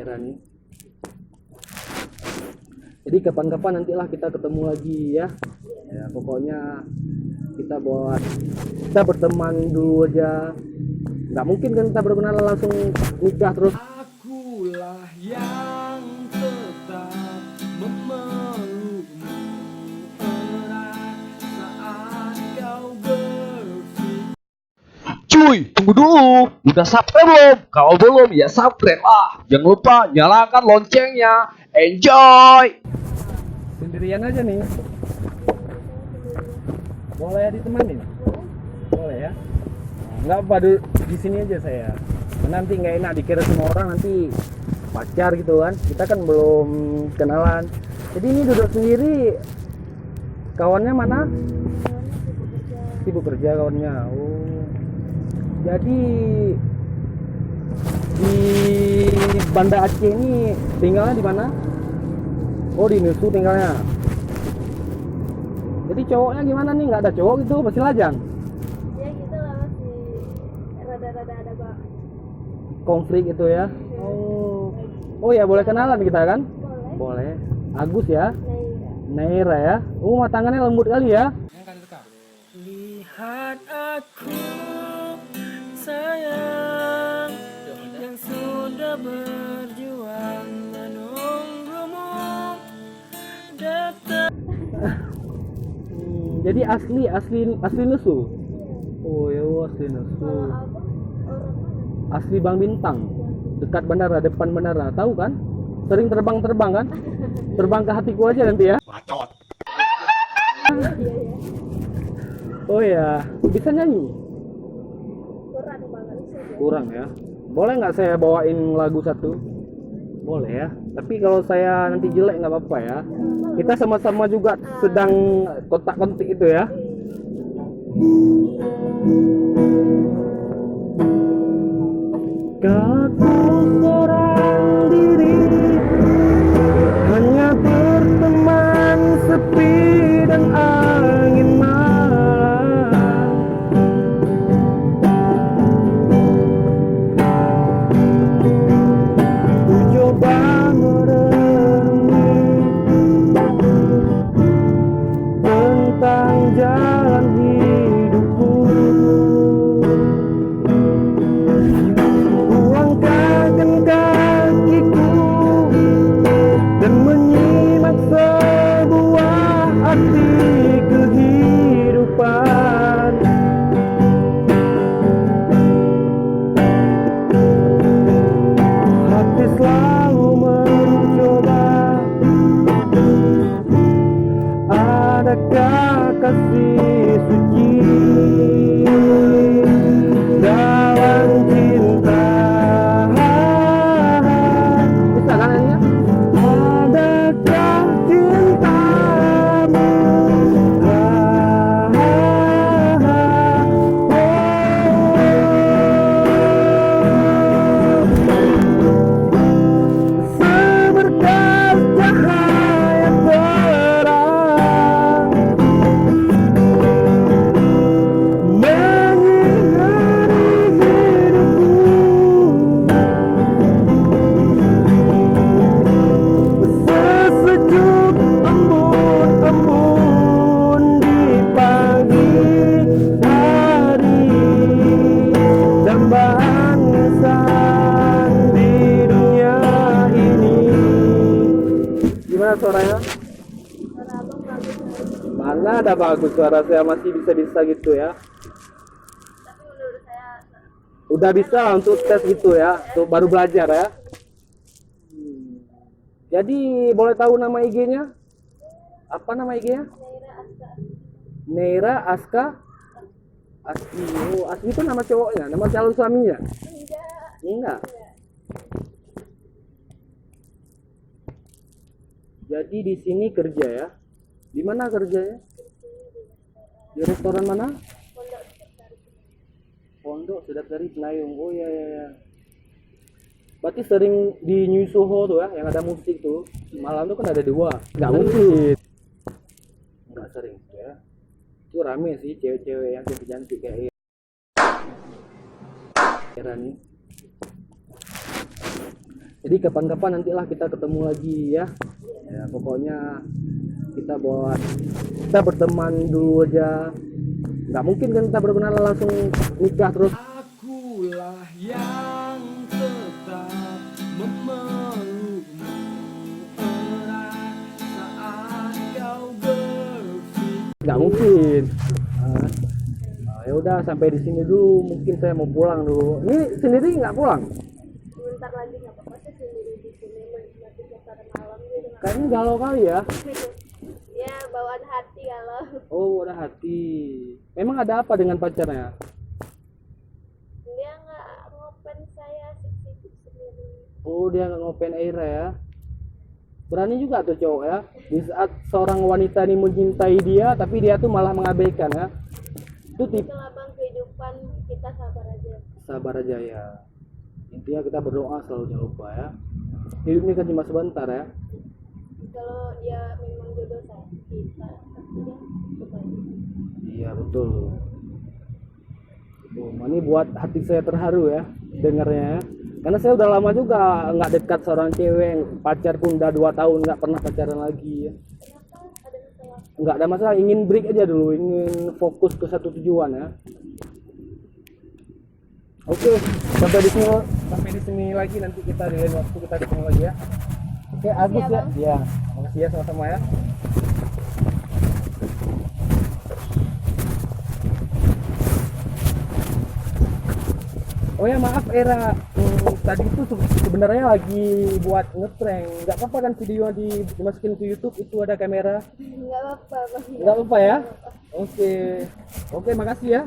daerah nih. Jadi kapan-kapan nantilah kita ketemu lagi ya. Ya pokoknya kita berteman dulu aja. Nggak mungkin kan kita berkenalan langsung nikah terus. Akulah yang tetap memelukmu erat saat kau berpikir. Cuy, tunggu dulu. Udah subscribe belum? Kalau belum ya subscribe lah. Jangan lupa nyalakan loncengnya. Enjoy. Sendirian aja nih. Boleh ditemanin? Boleh ya? Nggak apa, di sini aja saya. Nanti nggak enak dikira semua orang nanti pacar gitu kan. Kita kan belum kenalan. Jadi ini duduk sendiri. Kawannya mana? Sibuk kerja kawannya. Oh. Jadi di Banda Aceh ini tinggalnya di mana? Oh, di Nusu tinggalnya. Jadi cowoknya gimana nih? Nggak ada cowok gitu, masih lajang? Ya gitu lah, masih rada-rada ada Konflik itu ya? Oh ya, boleh kenalan kita kan? boleh. Boleh. Agus ya? Nah, Neira ya? Oh, tangannya lembut kali ya? Lihat aku sayang yang sudah berjuang menunggumu datang. Jadi asli Nusu. Oh ya, asli Nusu. kalau apa orang mana? Asli Bang Bintang. Dekat bandara, depan bandara. Tahu kan? Sering terbang kan? Terbang ke hatiku aja nanti ya. Bacot. Iya ya, Oh ya, bisa nyanyi? kurang banget sih. Kurang ya. Boleh nggak saya bawain lagu satu? Boleh ya. Tapi kalau saya nanti jelek nggak apa-apa ya. Kita sama-sama juga sedang kontak-kontik itu ya. Aku seorang diri, hanya berteman sepi dan angin malam. Ku coba merenungi tentang jalan hidupku. Ku angkatkan kakiku dan menyimak sebuah arti kehidupan. Hati selalu mencoba, adakah kasih suci dalam cinta? Bisa kan nyanyinya? Adakah cintamu? Seberkas cahaya terang menyinari hidupku, sesejuk embun-embun di pagi hari, dambaan insan di dunia ini. Gimana suaranya? Suara abang bagus, Mana ada bagus, suara saya masih bisa-bisa gitu ya. tapi menurut saya Udah bisa untuk tes gitu ya, untuk baru belajar ya. Jadi boleh tahu nama IG-nya? Apa nama IG-nya? Naira Aska. Neira Aska Asli. Oh, Asli itu nama cowoknya, nama calon suaminya? Enggak. Enggak. Jadi di sini kerja ya. Di mana kerjanya? Di restoran mana? Pondok Sedap-Dari Senayung. Oh ya ya ya. Berarti sering di New Soho tuh ya, yang ada musik tuh. Malam tuh kan ada dua. Nggak mungkin. Nggak sering ya. Itu rame sih cewek-cewek yang cantik-cantik kayak Era nih. Jadi kapan-kapan nantilah kita ketemu lagi ya. Ya pokoknya kita berteman dulu aja. Nggak mungkin kan kita berkenalan langsung nikah terus. Akulah yang tetap memelukmu erat saat kau berpikir. Nggak mungkin. Ya udah sampai di sini dulu. Mungkin saya mau pulang dulu. Ini sendiri nggak pulang? Sebentar lagi nggak apa-apa sih sendiri di sini menikmati suasana malam gitu. Kayaknya galau kali ya. Ya bawaan hati kalau Oh udah hati. Memang ada apa dengan pacarnya? dia nggak ngopen saya sik-sik sendiri. Oh dia nggak ngopen air ya. Berani juga tuh cowok ya. Di saat seorang wanita ini mencintai dia, tapi dia tuh malah mengabaikan ya. Itu tip Itulah bang kehidupan, kita sabar aja. sabar aja ya. Intinya kita berdoa selalu jangan lupa ya. Hidup ini kan cuma sebentar ya. Kalau dia memang jodoh saya kita pasti dia coba. Iya betul. Oh, ini buat hati saya terharu ya dengarnya. Karena saya udah lama juga nggak dekat seorang cewek, pacar pun udah 2 tahun nggak pernah pacaran lagi ya. Kenapa ada masalah? Nggak ada masalah, ingin break aja dulu, ingin fokus ke satu tujuan ya. Oke, sampai di sini lagi, nanti kita di lain waktu kita ketemu lagi ya. Oke, Agus Iya, ya. Bang. Iya, makasih ya sama-sama ya. Oh ya maaf Era, tadi itu sebenarnya lagi buat ngeprank. Nggak apa-apa kan video dimasukin ke YouTube itu ada kamera? Nggak apa-apa bang. Nggak apa-apa ya? Oke, makasih ya.